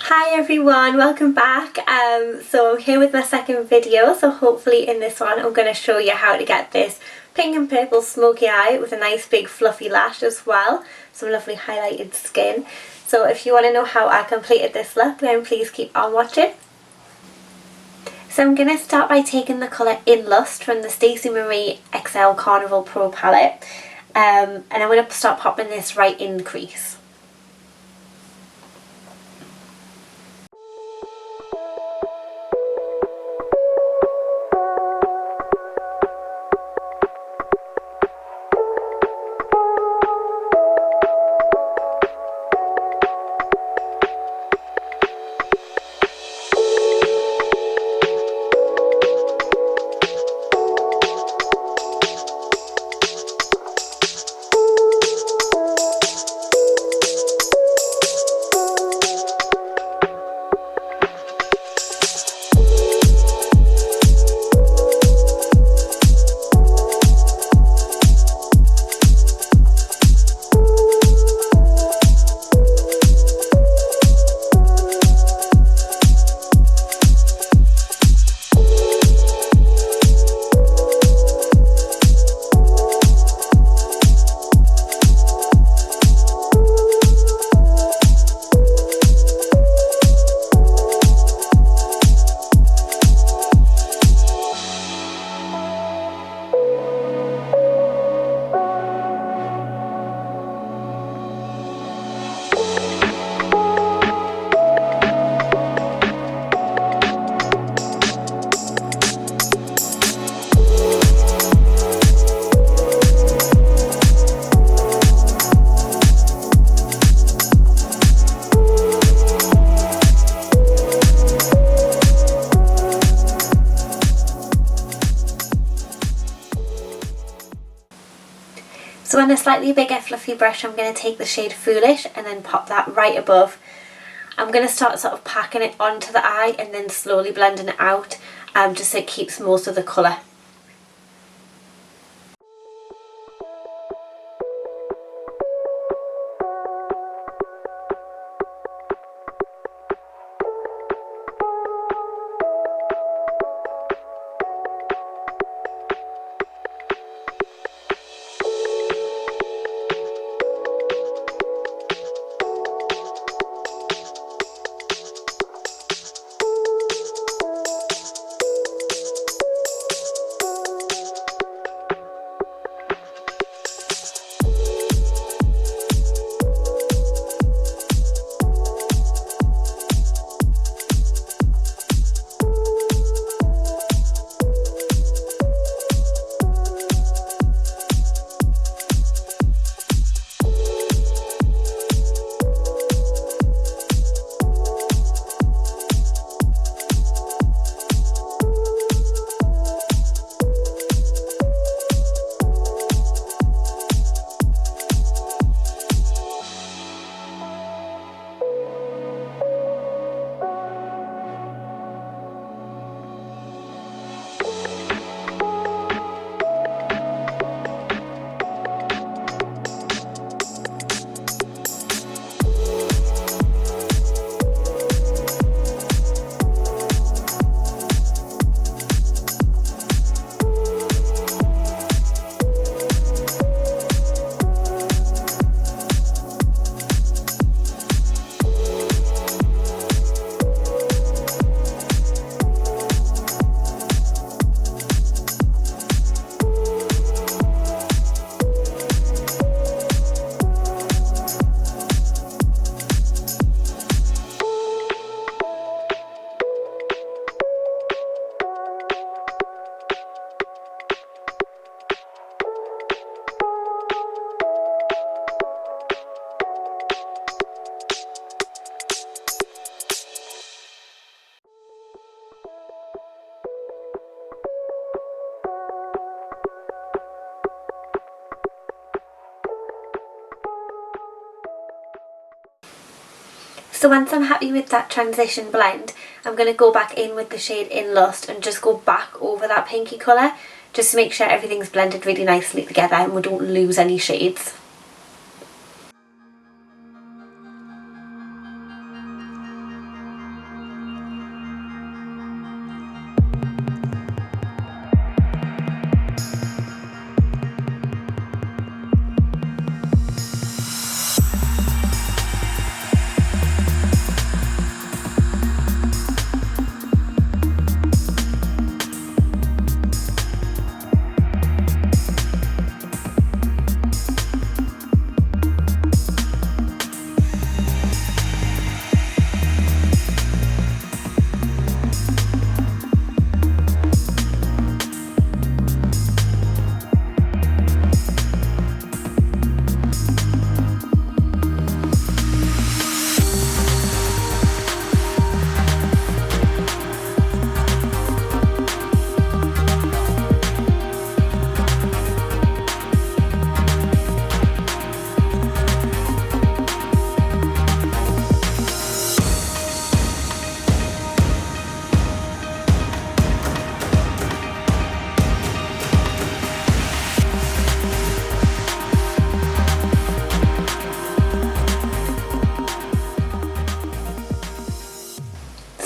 Hi everyone, welcome back. So I'm here with my second video, so hopefully in this one I'm going to show you how to get this pink and purple smoky eye with a nice big fluffy lash as well, some lovely highlighted skin. So if you want to know how I completed this look, then please keep on watching. So I'm going to start by taking the colour In Lust from the Stacey Marie XL Carnival Pro palette, and I'm going to start popping this right in the crease. So on a slightly bigger fluffy brush I'm going to take the shade Foolish and then pop that right above. I'm going to start sort of packing it onto the eye and then slowly blending it out, just so it keeps most of the colour. So once I'm happy with that transition blend, I'm going to go back in with the shade In Lust and just go back over that pinky colour, just to make sure everything's blended really nicely together and we don't lose any shades.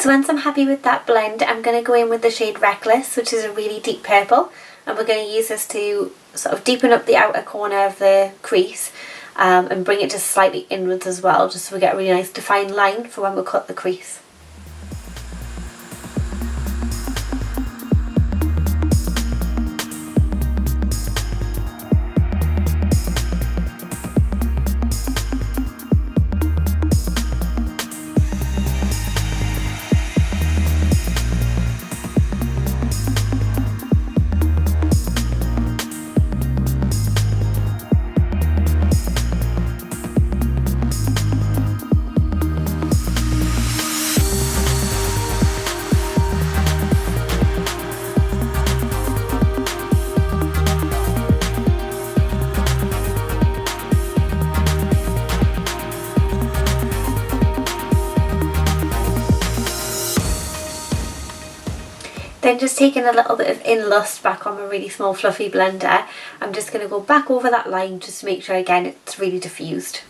So once I'm happy with that blend, I'm going to go in with the shade Reckless, which is a really deep purple, and we're going to use this to sort of deepen up the outer corner of the crease and bring it just slightly inwards as well, just so we get a really nice defined line for when we cut the crease. Then just taking a little bit of In Lust back on my really small fluffy blender, I'm just going to go back over that line just to make sure again it's really diffused.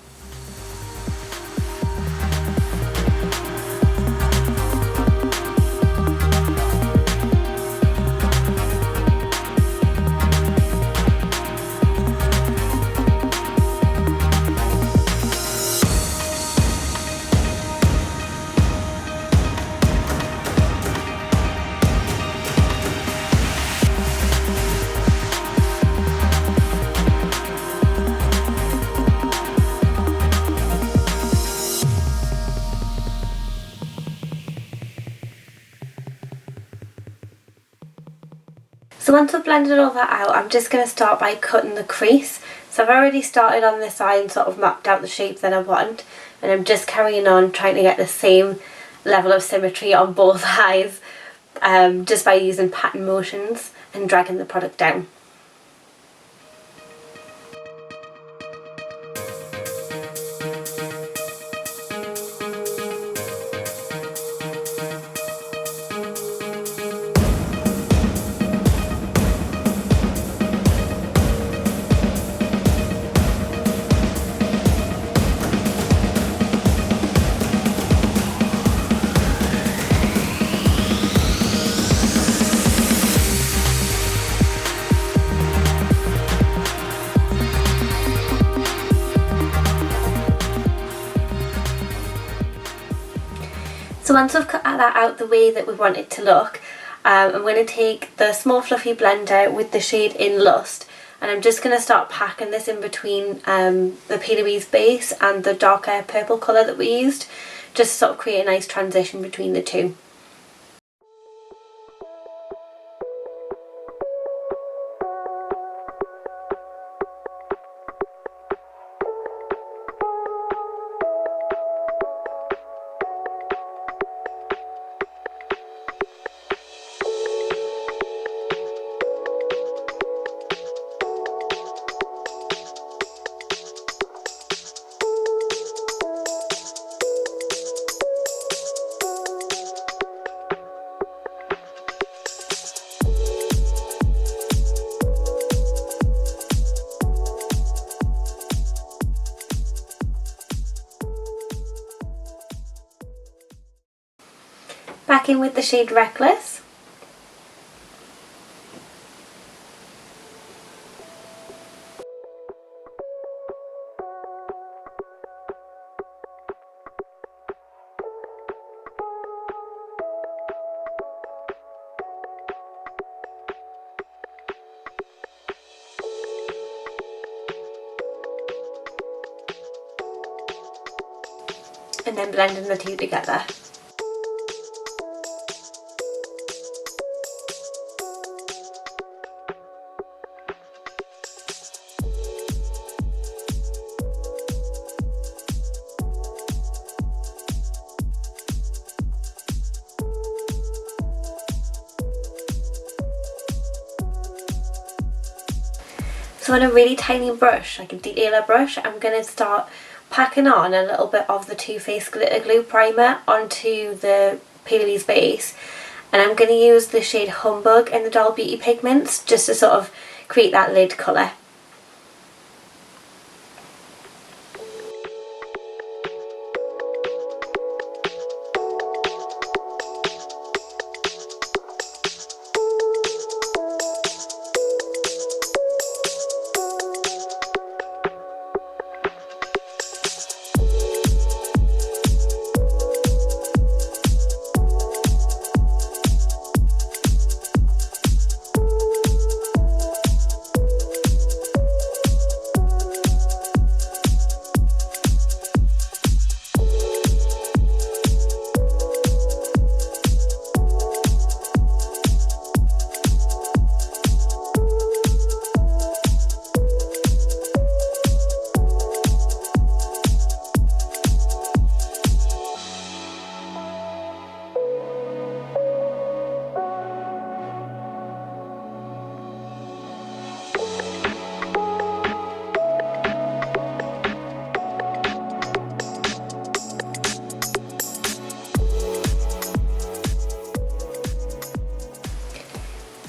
So once I've blended all that out, I'm just going to start by cutting the crease. So I've already started on this side and sort of mapped out the shape that I want, and I'm just carrying on trying to get the same level of symmetry on both eyes, just by using pattern motions and dragging the product down. So once we've cut that out the way that we want it to look, I'm going to take the small fluffy blender with the shade In Lust, and I'm just going to start packing this in between the P. Louise base and the darker purple colour that we used, just to sort of create a nice transition between the two. Back in with the shade Reckless. And then blending the two together. So on a really tiny brush, like a detailer brush, I'm going to start packing on a little bit of the Too Faced Glitter Glue Primer onto the P. Louise base, and I'm going to use the shade Humbug in the Doll Beauty Pigments just to sort of create that lid colour.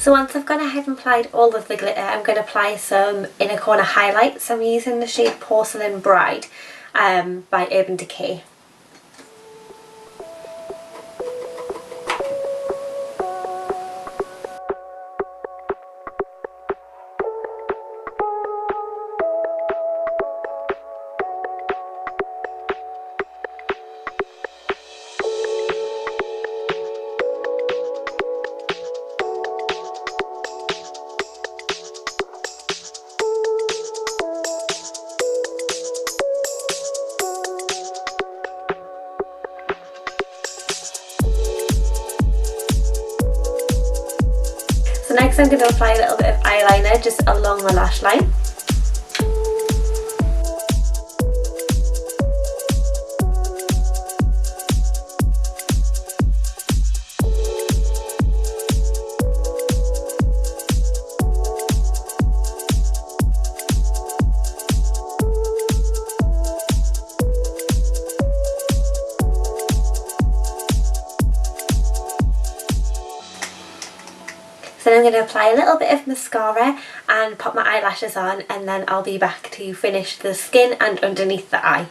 So once I've gone ahead and applied all of the glitter, I'm going to apply some inner corner highlights. I'm using the shade Porcelain Bride by Urban Decay. So next I'm going to apply a little bit of eyeliner just along the lash line. Then I'm going to apply a little bit of mascara and pop my eyelashes on, and then I'll be back to finish the skin and underneath the eye.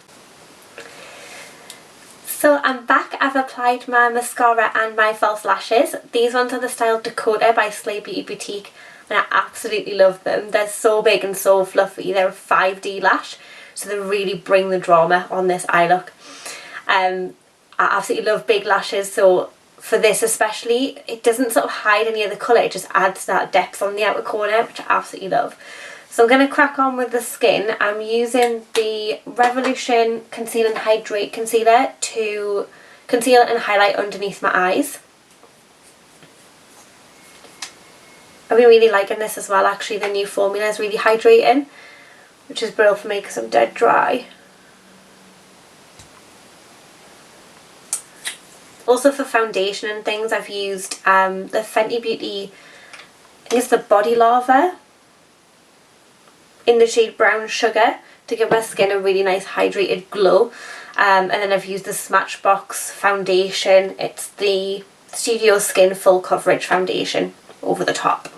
So I'm back. I've applied my mascara and my false lashes. These ones are the style Dakota by Slay Beauty Boutique, and I absolutely love them. They're so big and so fluffy. They're a 5D lash, so they really bring the drama on this eye look. I absolutely love big lashes, so for this especially, it doesn't sort of hide any of the colour, it just adds that depth on the outer corner, which I absolutely love. So I'm going to crack on with the skin. I'm using the Revolution Conceal and Hydrate Concealer to conceal and highlight underneath my eyes. I've been really liking this as well actually. The new formula is really hydrating, which is brilliant for me because I'm dead dry. Also for foundation and things, I've used the Fenty Beauty, I think it's the Body Lava in the shade Brown Sugar to give my skin a really nice hydrated glow. And then I've used the Smashbox foundation. It's the Studio Skin Full Coverage Foundation over the top.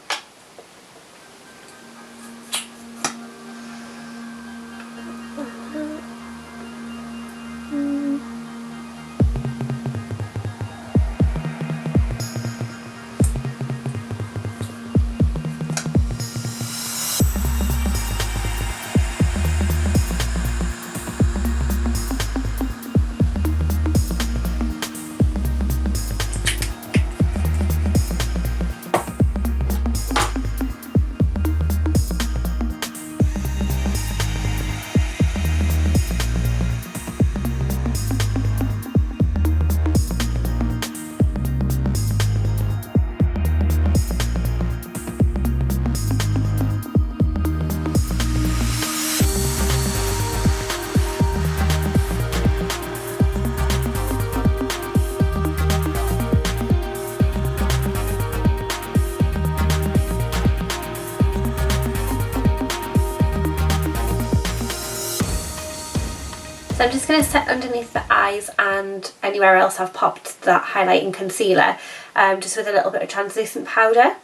So I'm just going to set underneath the eyes and anywhere else I've popped that highlighting concealer, just with a little bit of translucent powder.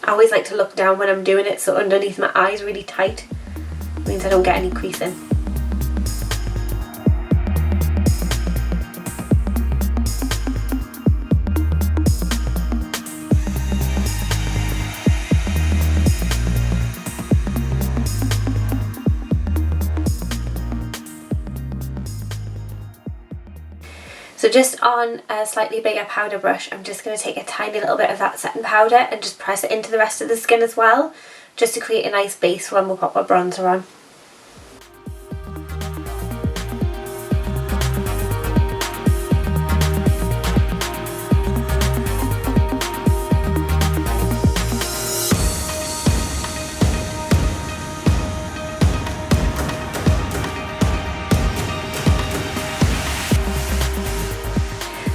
I always like to look down when I'm doing it, so underneath my eyes really tight. Means I don't get any creasing. So just on a slightly bigger powder brush, I'm just going to take a tiny little bit of that setting powder and just press it into the rest of the skin as well, just to create a nice base when we'll pop our bronzer on.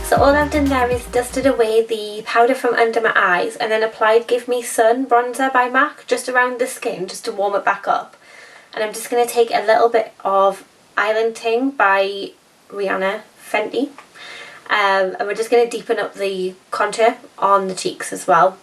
So So all I've done there is dusted away the powder from under my eyes and then applied Give Me Sun bronzer by MAC just around the skin just to warm it back up. And I'm just going to take a little bit of Island Ting by Fenty. And we're just going to deepen up the contour on the cheeks as well.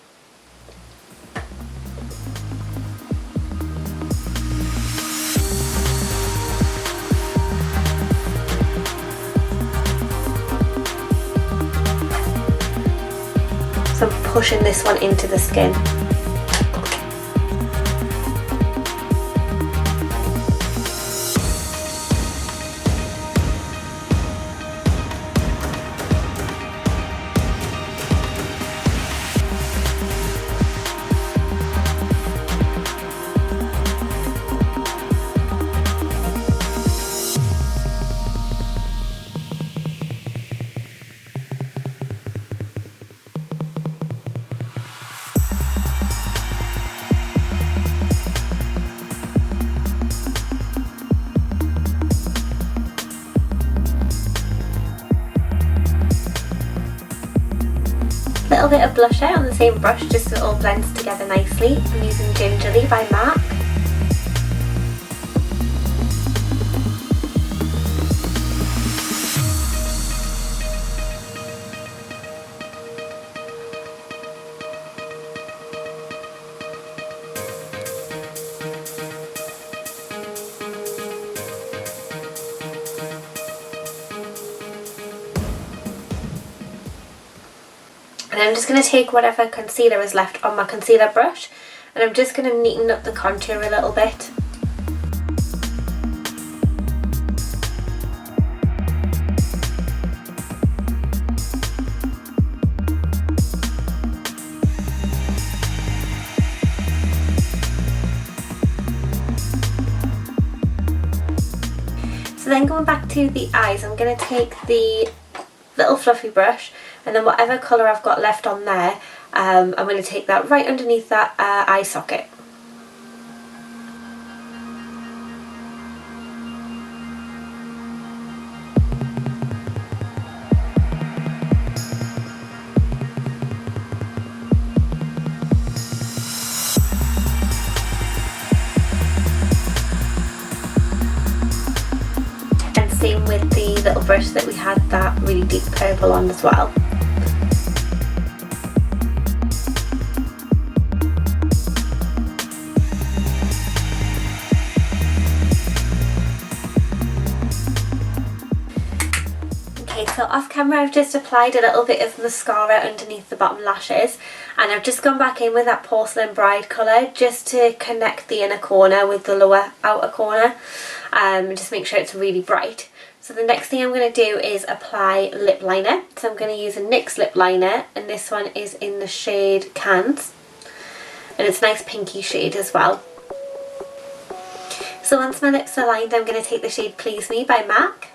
So I'm pushing this one into the skin. Little bit of blusher on the same brush just so it all blends together nicely. I'm using Gingerly by MAC. And I'm just going to take whatever concealer is left on my concealer brush and I'm just going to neaten up the contour a little bit. So then going back to the eyes, I'm going to take the little fluffy brush and then whatever colour I've got left on there, I'm going to take that right underneath that eye socket. And same with the little brush that we had that really deep purple on as well. So off camera I've just applied a little bit of mascara underneath the bottom lashes and I've just gone back in with that Porcelain Bride colour just to connect the inner corner with the lower outer corner and just make sure it's really bright. So the next thing I'm going to do is apply lip liner. So I'm going to use a NYX lip liner and this one is in the shade Cannes and it's a nice pinky shade as well. So once my lips are lined I'm going to take the shade Please Me by MAC.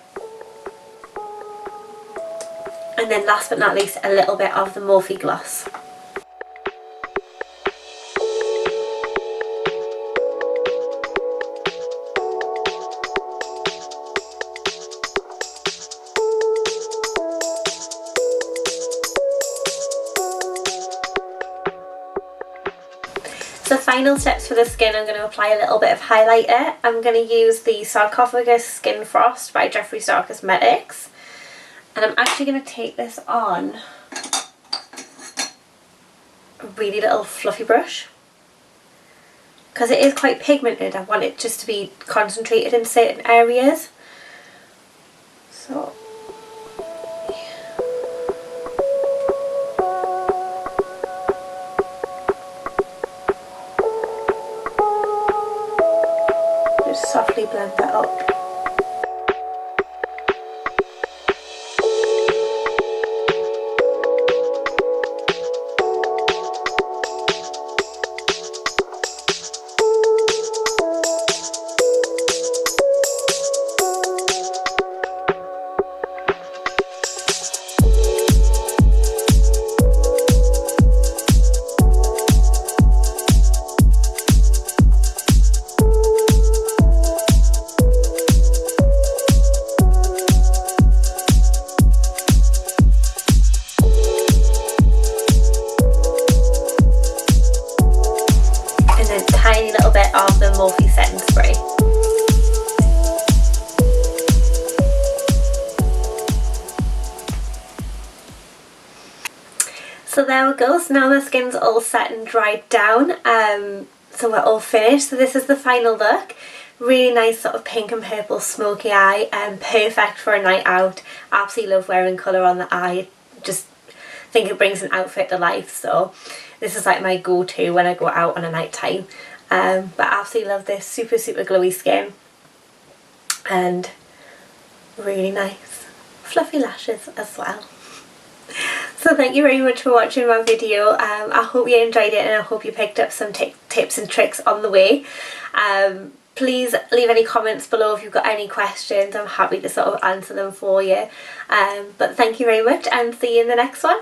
And then last but not least, a little bit of the Morphe Gloss. So final steps for the skin, I'm going to apply a little bit of highlighter. I'm going to use the Sarcophagus Skin Frost by Jeffree Star Cosmetics. And I'm actually going to take this on a really little fluffy brush. Because it is quite pigmented, I want it just to be concentrated in certain areas. So, just softly blend that up. So there we go, so now my skin's all set and dried down, so we're all finished. So this is the final look. Really nice sort of pink and purple smoky eye, and perfect for a night out. Absolutely love wearing colour on the eye, just think it brings an outfit to life, so this is like my go-to when I go out on a night time. But absolutely love this, super glowy skin and really nice fluffy lashes as well. So thank you very much for watching my video. I hope you enjoyed it and I hope you picked up some tips and tricks on the way. Please leave any comments below if you've got any questions. I'm happy to sort of answer them for you. But thank you very much and see you in the next one.